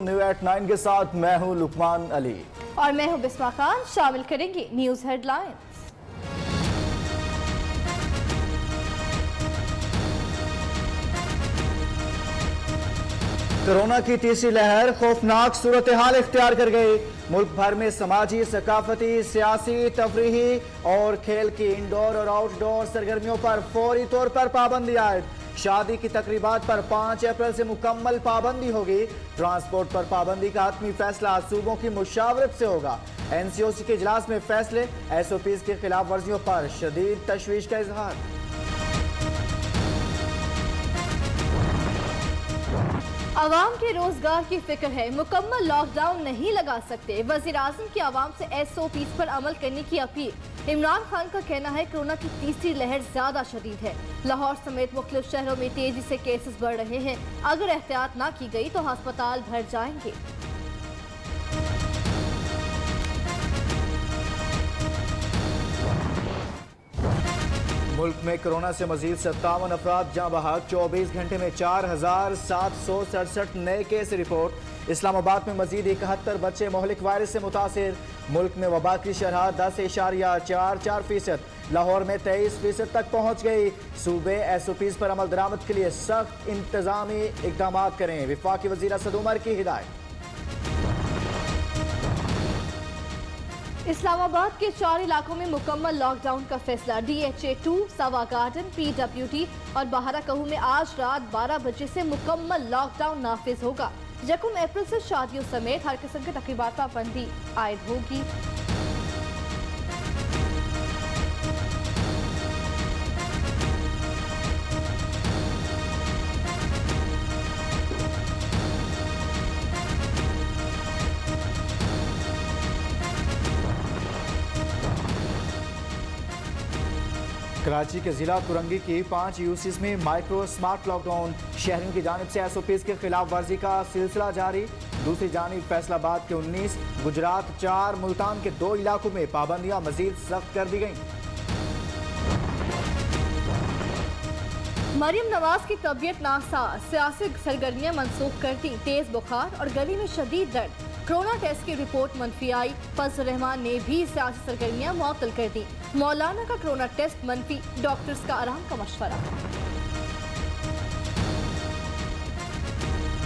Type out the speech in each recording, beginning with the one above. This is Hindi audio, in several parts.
न्यू एट 9 के साथ मैं हूं लुकमान अली और मैं हूं बिस्मा खान। शामिल करेंगे न्यूज हेडलाइंस। कोरोना की तीसरी लहर खौफनाक सूरत हाल इख्तियार कर गई। मुल्क भर में समाजी, सकाफती, सियासी, तफरीही और खेल की इंडोर और आउटडोर सरगर्मियों पर फौरी तौर पर पाबंदी आयद। शादी की तकरीबात पर 5 अप्रैल से मुकम्मल पाबंदी होगी। ट्रांसपोर्ट पर पाबंदी का हतमी फैसला सूबों की मुशावरत से होगा। NCOC के इजलास में फैसले। SOPs की खिलाफ वर्जियों पर शदीद तशवीश का इजहार। आवाम के रोजगार की फिक्र है, मुकम्मल लॉकडाउन नहीं लगा सकते। वजीर आजम की आवाम से SOPs पर अमल करने की अपील। इमरान खान का कहना है कोरोना की तीसरी लहर ज्यादा शदीद है। लाहौर समेत मुख्तलिफ शहरों में तेजी से केसेस बढ़ रहे हैं। अगर एहतियात न की गई तो अस्पताल भर जाएंगे। मुल्क में कोरोना से मजीद 57 अफराद जाँ बहक। 24 घंटे में 4767 नए केस रिपोर्ट। इस्लामाबाद में मजीद 71 बच्चे मोहलिक वायरस से मुतासिर। मुल्क में वबा की शरह 10.44%। लाहौर में 23% तक पहुँच गई। सूबे SOPs पर अमल दरामद के लिए सख्त इंतजामी इकदाम करें। वफाकी वजीर असद उमर की हिदायत। इस्लामाबाद के 4 इलाकों में मुकम्मल लॉकडाउन का फैसला। DHA 2, सवा गार्डन, PWT और बहारा कहू में आज रात 12 बजे से मुकम्मल लॉकडाउन नाफिज होगा। 1 अप्रैल से शादियों समेत हर किस्म की तकरीबात पर पाबंदी आयद होगी। कराची के जिला कुरंगी की 5 UCs में माइक्रो स्मार्ट लॉकडाउन। शहरियों की जानिब से SOPs के खिलाफ वर्जी का सिलसिला जारी। दूसरी जानिब फैसलाबाद के 19, गुजरात 4, मुल्तान के 2 इलाकों में पाबंदियां मजीद सख्त कर दी गईं। मरियम नवाज की तबीयत नासाज, सियासी सरगर्मियां मनसूख कर दी। तेज बुखार और गले में शदीद दर्द। कोरोना टेस्ट की रिपोर्ट मनफी आई। फजल रहमान ने भी सियासी सरगर्मियां मुअत्तल कर दी। मौलाना का कोरोना टेस्ट मनफी, डॉक्टर्स का आराम का मशवरा।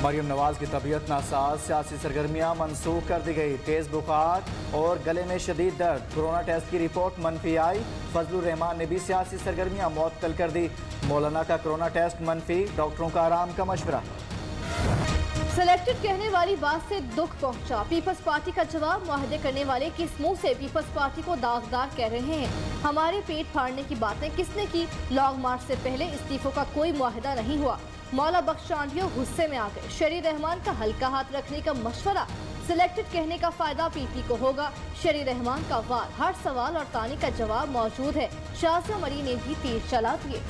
मरियम नवाज की तबीयत नासाज, सियासी सरगर्मियां मनसूख कर दी गई। तेज बुखार और गले में शदीद दर्द। कोरोना टेस्ट की रिपोर्ट मनफी आई। फजल रहमान ने भी सियासी सरगर्मियां मुअत्तल कर दी। मौलाना का कोरोना टेस्ट मनफी, डॉक्टरों का आराम का मशवरा। सिलेक्टेड कहने वाली बात से दुख पहुंचा। पीपल्स पार्टी का जवाब, मुआहदे करने वाले किस मुंह से पीपल्स पार्टी को दागदार कह रहे हैं। हमारे पेट फाड़ने की बातें किसने की। लॉन्ग मार्च से पहले इस्तीफों का कोई मुआहदा नहीं हुआ। मौला बख्श चांडियो गुस्से में आ गए। शरीर रहमान का हल्का हाथ रखने का मशवरा। सिलेक्टेड कहने का फायदा PP को होगा। शरीर रहमान का वार। हर सवाल और ताने का जवाब मौजूद है। शाजिया मरी ने भी तीर चला दिए।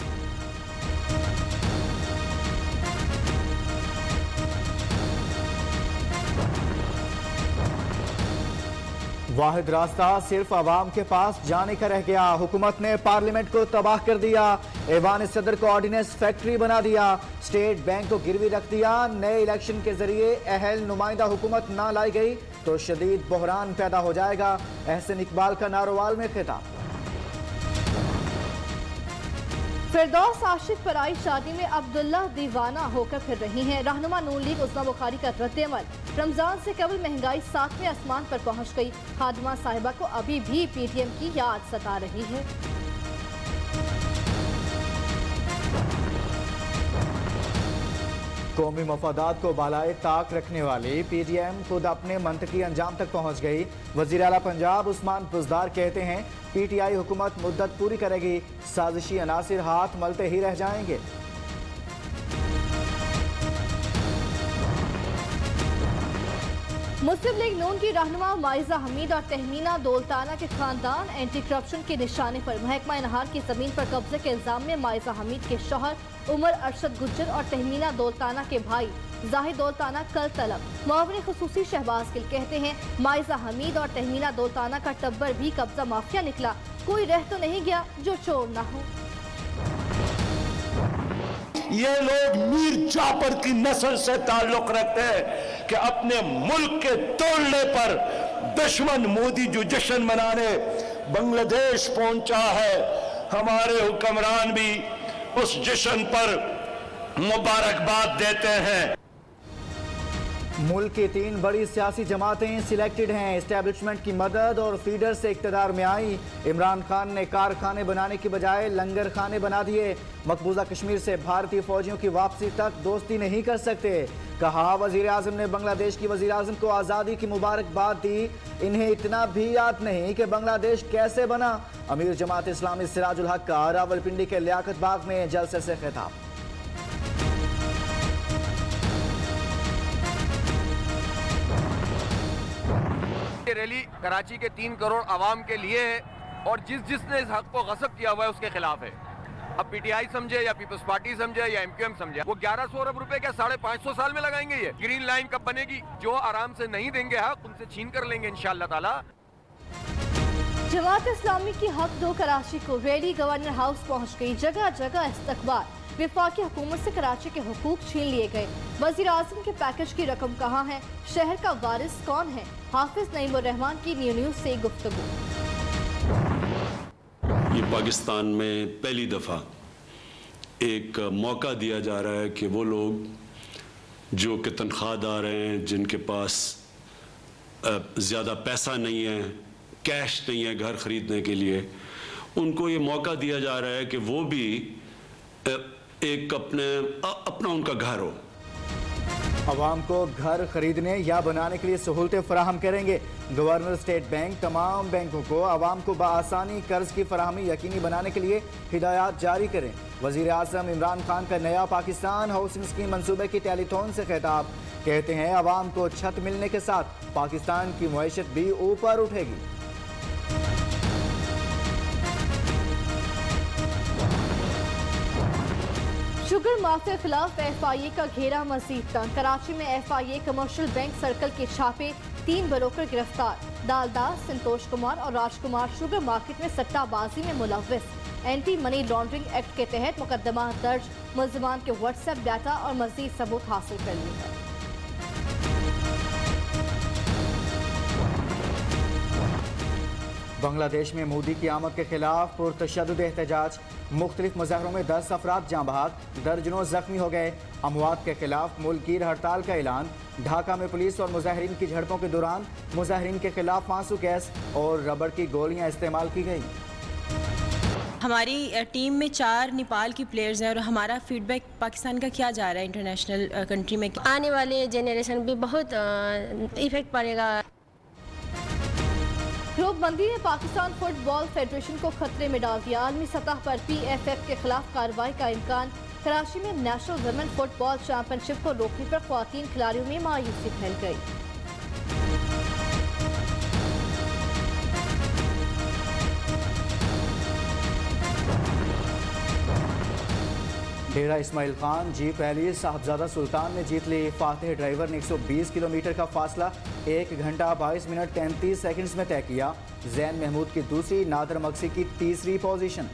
वाहिद रास्ता सिर्फ आवाम के पास जाने का रह गया। हुकूमत ने पार्लियामेंट को तबाह कर दिया। ऐवान सदर को ऑर्डिनेंस फैक्ट्री बना दिया। स्टेट बैंक को गिरवी रख दिया। नए इलेक्शन के जरिए अहल नुमाइंदा हुकूमत ना लाई गई तो शदीद बहरान पैदा हो जाएगा। एहसन इकबाल का नारोवाल में खिताब। फिरदौस आशिक पर आई शादी में अब्दुल्ला दीवाना होकर फिर रही हैं। रहनुमा नून लीग उस्मा बुखारी का रद्द-ए-अमल। रमजान से कबल महंगाई 7वें आसमान पर पहुंच गई। खादिमा साहिबा को अभी भी PTM की याद सता रही है। कौमी मफादात को बालाए ताक रखने वाली PTM खुद अपने मंतकी अंजाम तक पहुँच गई। वज़ीर आला पंजाब उस्मान बुज़दार कहते हैं PTI हुकूमत मुद्दत पूरी करेगी। साजिशी अनासिर हाथ मलते ही रह जाएंगे। मुस्लिम लीग नून की रहनुमा माइजा हमीद और तहमीना दौलताना के खानदान एंटी करप्शन के निशाने पर। महकमा नहार की जमीन पर कब्जे के इल्जाम में माइजा हमीद के शौहर उमर अरशद गुज्जर और तहमीना दौलताना के भाई जाहिद दौलताना कल तलब। मुआविन खुसूसी शहबाज गिल कहते हैं माइजा हमीद और तहमीना दौलताना का टब्बर भी कब्जा माफिया निकला। कोई रह तो नहीं गया जो चोर ना हो। ये लोग मीर जाफर की नस्ल से ताल्लुक रखते हैं कि अपने मुल्क के तोड़ने पर दुश्मन मोदी जो जश्न मनाने बांग्लादेश पहुंचा है, हमारे हुक्मरान भी उस जश्न पर मुबारकबाद देते हैं। मुल्क की 3 बड़ी सियासी जमातें सिलेक्टेड हैं। एस्टेब्लिशमेंट की मदद और फीडर से इक्तदार में आई। इमरान खान ने कारखाने बनाने की बजाय लंगर खाने बना दिए। मकबूजा कश्मीर से भारतीय फौजियों की वापसी तक दोस्ती नहीं कर सकते। कहा वजीर आजम ने बांग्लादेश की वजीर आजम को आज़ादी की मुबारकबाद दी। इन्हें इतना भी याद नहीं कि बांग्लादेश कैसे बना। अमीर जमात इस्लामी सिराजुल हक का रावलपिंडी के लियाकत बाग में जलसे से खिताब। ये रैली कराची के 3 करोड़ आवाम के लिए है और जिसने इस हक को गस्ब किया हुआ है उसके खिलाफ है। अब पीटीआई समझे या पीपल्स पार्टी समझे या एमक्यूएम समझे, वो 1100 अरब रुपए क्या 550 साल में लगाएंगे? ये ग्रीन लाइन कब बनेगी? जो आराम से नहीं देंगे हक उनसे छीन कर लेंगे इंशाअल्लाह ताला। जमात इस्लामी की हक दो कराची को रैली गवर्नर हाउस पहुंच गई। जगह जगह इस्तकबाल। विफाकी हुकूमत से कराची के हुकूक छीन लिए गए। वजीर आजम के पैकेज की रकम कहाँ है? शहर का वारिस कौन है? हाफिज नईमुर रहमान की न्यूज़ से गुफ्तगू। ये पाकिस्तान में पहली दफ़ा एक मौका दिया जा रहा है कि वो लोग जो कि तनख्वाहदार हैं, जिनके पास ज़्यादा पैसा नहीं है, कैश नहीं है घर ख़रीदने के लिए, उनको ये मौका दिया जा रहा है कि वो भी एक अपना उनका घर हो। अवाम को घर खरीदने या बनाने के लिए सहूलतें फराहम करेंगे। गवर्नर स्टेट बैंक तमाम बैंकों को अवाम को बआसानी कर्ज की फराहमी यकीनी बनाने के लिए हिदायत जारी करें। वजीर आज़म इमरान खान का नया पाकिस्तान हाउसिंग स्कीम मंसूबे की टेलीथॉन से खिताब। कहते हैं अवाम को छत मिलने के साथ पाकिस्तान की मईशत भी ऊपर उठेगी। शुगर माफिया खिलाफ FIA का घेरा मजीद तंग। कराची में FIA कमर्शियल बैंक सर्कल के छापे, 3 ब्रोकर गिरफ्तार। दालदार, संतोष कुमार और राजकुमार शुगर मार्केट में सट्टाबाजी में मुलव्विस। एंटी मनी लॉन्ड्रिंग एक्ट के तहत मुकदमा दर्ज। मुल्जिमान के व्हाट्सएप डाटा और मजीद सबूत हासिल कर लिए गए। बांग्लादेश में मोदी की आमद के खिलाफ पुरतशद्दुद एहतजाज। मुख्तलिफ मुजाहरों में 10 अफराद जाँ बहक, दर्जनों जख्मी हो गए। अमवात के खिलाफ मुल्कीर हड़ताल का ऐलान। ढाका में पुलिस और मुजाहिरीन की झड़पों के दौरान मुजाहिरीन के खिलाफ आंसू गैस और रबड़ की गोलियां इस्तेमाल की गई। हमारी टीम में 4 नेपाल की प्लेयर्स हैं और हमारा फीडबैक पाकिस्तान का क्या जा रहा है इंटरनेशनल कंट्री में? आने वाले जेनरेशन भी बहुत इफेक्ट पड़ेगा। ग्रुपबंदी ने पाकिस्तान फुटबॉल फेडरेशन को खतरे में डाल दिया। आलमी सतह पर PFF के खिलाफ कार्रवाई का इम्कान। कराची में नेशनल वुमेन फुटबॉल चैंपियनशिप को रोकने पर ख्वातीन खिलाड़ियों में मायूसी फैल गई। डेरा इस्माइल खान जीप रैली साहबजादा सुल्तान ने जीत ली। फातेह ड्राइवर ने 120 किलोमीटर का फासला 1 घंटा 22 मिनट 33 सेकंड्स में तय किया। जैन महमूद की दूसरी, नादर मक्सी की तीसरी पोजीशन।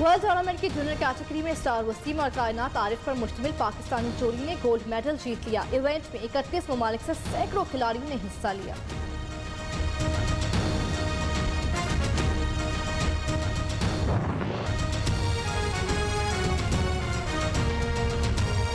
वर्ल्ड टूर्नामेंट की जूनियर कैटेगरी में स्टार वसीम और कायनात आरिफ पर मुश्तमिल पाकिस्तानी जोड़ी ने गोल्ड मेडल जीत लिया। इवेंट में 31 ममालिक से सैकड़ों खिलाड़ियों ने हिस्सा लिया।